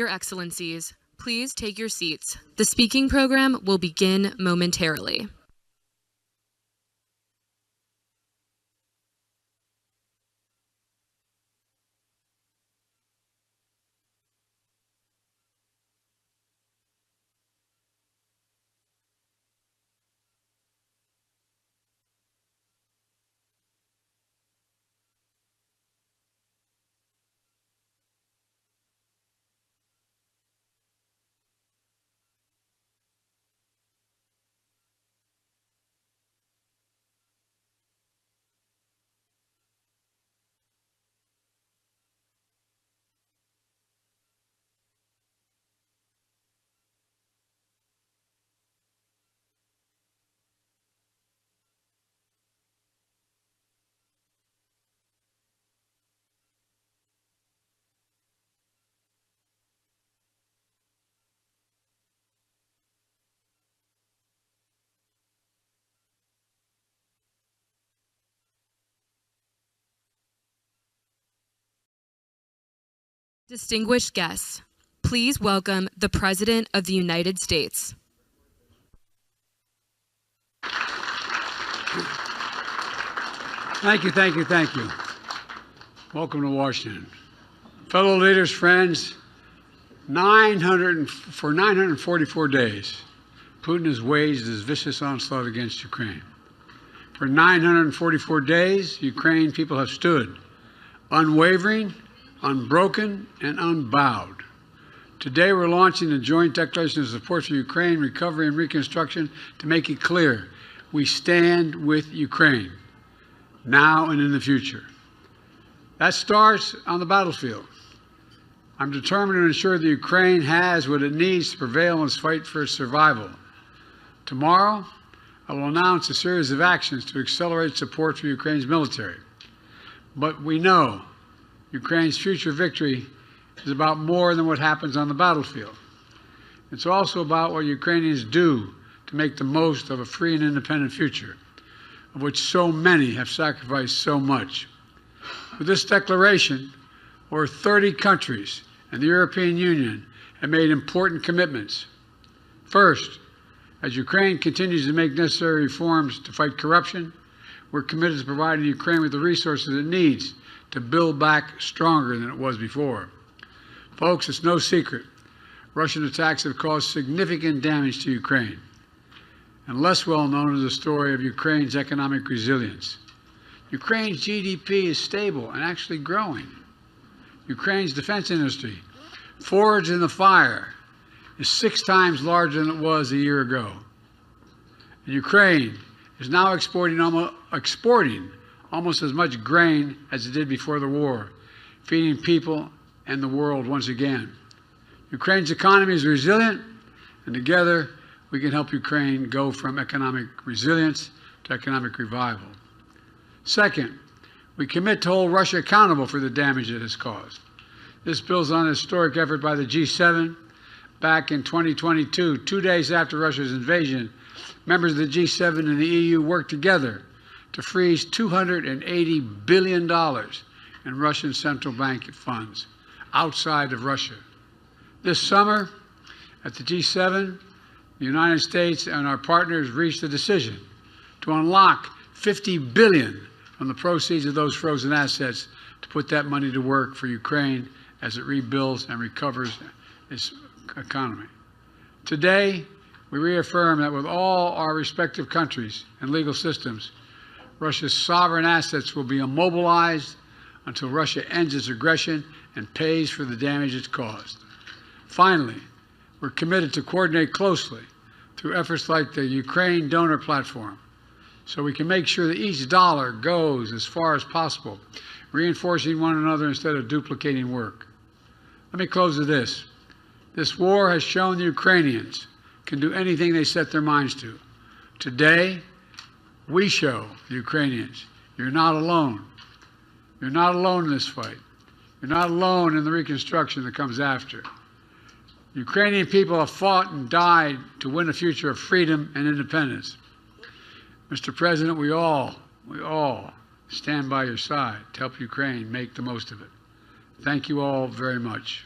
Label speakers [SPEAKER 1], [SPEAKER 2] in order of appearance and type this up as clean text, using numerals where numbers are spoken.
[SPEAKER 1] Your Excellencies, please take your seats. The speaking program will begin momentarily. Distinguished guests, please welcome the President of the United States.
[SPEAKER 2] Thank you, thank you, thank you. Welcome to Washington. Fellow leaders, friends, for 944 days, Putin has waged his vicious onslaught against Ukraine. For 944 days, Ukraine people have stood unwavering, unbroken, and unbowed. Today we're launching a joint declaration of support for Ukraine, recovery, and reconstruction to make it clear we stand with Ukraine, now and in the future. That starts on the battlefield. I'm determined to ensure that Ukraine has what it needs to prevail in its fight for its survival. Tomorrow, I will announce a series of actions to accelerate support for Ukraine's military. But we know Ukraine's future victory is about more than what happens on the battlefield. It's also about what Ukrainians do to make the most of a free and independent future, of which so many have sacrificed so much. With this declaration, over 30 countries and the European Union have made important commitments. First, as Ukraine continues to make necessary reforms to fight corruption, we're committed to providing Ukraine with the resources it needs to build back stronger than it was before. Folks, it's no secret, Russian attacks have caused significant damage to Ukraine. And less well known is the story of Ukraine's economic resilience. Ukraine's GDP is stable and actually growing. Ukraine's defense industry, forged in the fire, is 6 times larger than it was a year ago. And Ukraine is now exporting almost as much grain as it did before the war, feeding people and the world once again. Ukraine's economy is resilient, and together we can help Ukraine go from economic resilience to economic revival. Second, we commit to hold Russia accountable for the damage it has caused. This builds on a historic effort by the G7. Back in 2022, 2 days after Russia's invasion, members of the G7 and the EU worked together to freeze $280 billion in Russian central bank funds outside of Russia. This summer, at the G7, the United States and our partners reached a decision to unlock $50 billion from the proceeds of those frozen assets to put that money to work for Ukraine as it rebuilds and recovers its economy. Today, we reaffirm that with all our respective countries and legal systems, Russia's sovereign assets will be immobilized until Russia ends its aggression and pays for the damage it's caused. Finally, we're committed to coordinate closely through efforts like the Ukraine Donor Platform so we can make sure that each dollar goes as far as possible, reinforcing one another instead of duplicating work. Let me close with this. This war has shown the Ukrainians can do anything they set their minds to. Today, we show the Ukrainians you're not alone. You're not alone in this fight. You're not alone in the reconstruction that comes after. Ukrainian people have fought and died to win a future of freedom and independence. Mr. President, we all stand by your side to help Ukraine make the most of it. Thank you all very much.